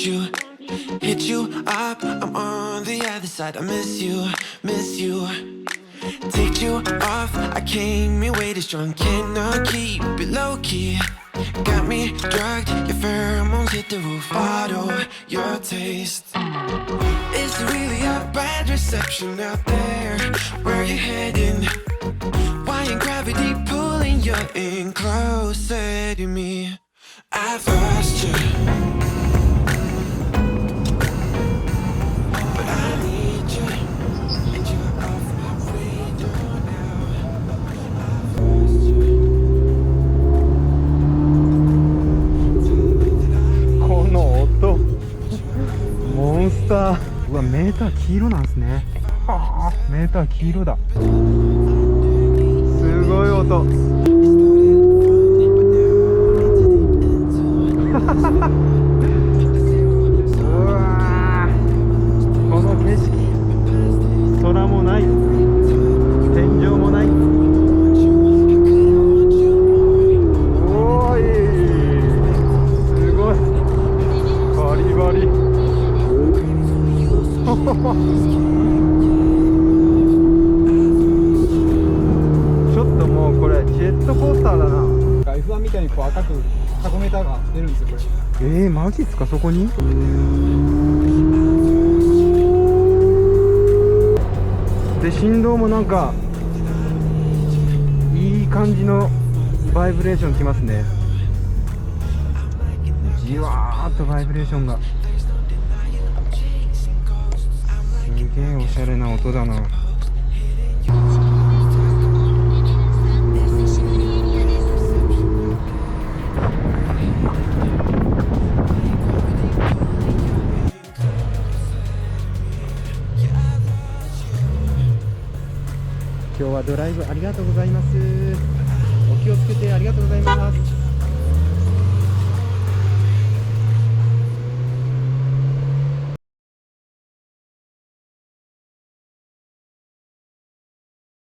you, hit you up. I'm on the other side. I miss you, miss you. Take you off. I came in way too strong. Cannot keep it low key. Got me drugged. Your pheromones hit the roof. Auto your taste. It's really a bad reception out there. Where you heading? Why ain't gravity pulling you in closer to me? I've lost you, but I need you, and you're off my radar now. I've lost you. この音モンスター。うわ、メーター黄色なんですね。メーター黄色だ。すごい音。うわー、この景色、空もない、天井もない。おーい、すごい、バリバリ。ちょっともうこれジェットコースターだな。F1 みたいにこう赤くタコメーターが出るんですよ、これ。マジっすか、そこに。で、振動もなんかいい感じのバイブレーションきますね。じわーっとバイブレーションが。すげえおしゃれな音だな。今日はドライブありがとうございます。お気をつけてありがとうございます。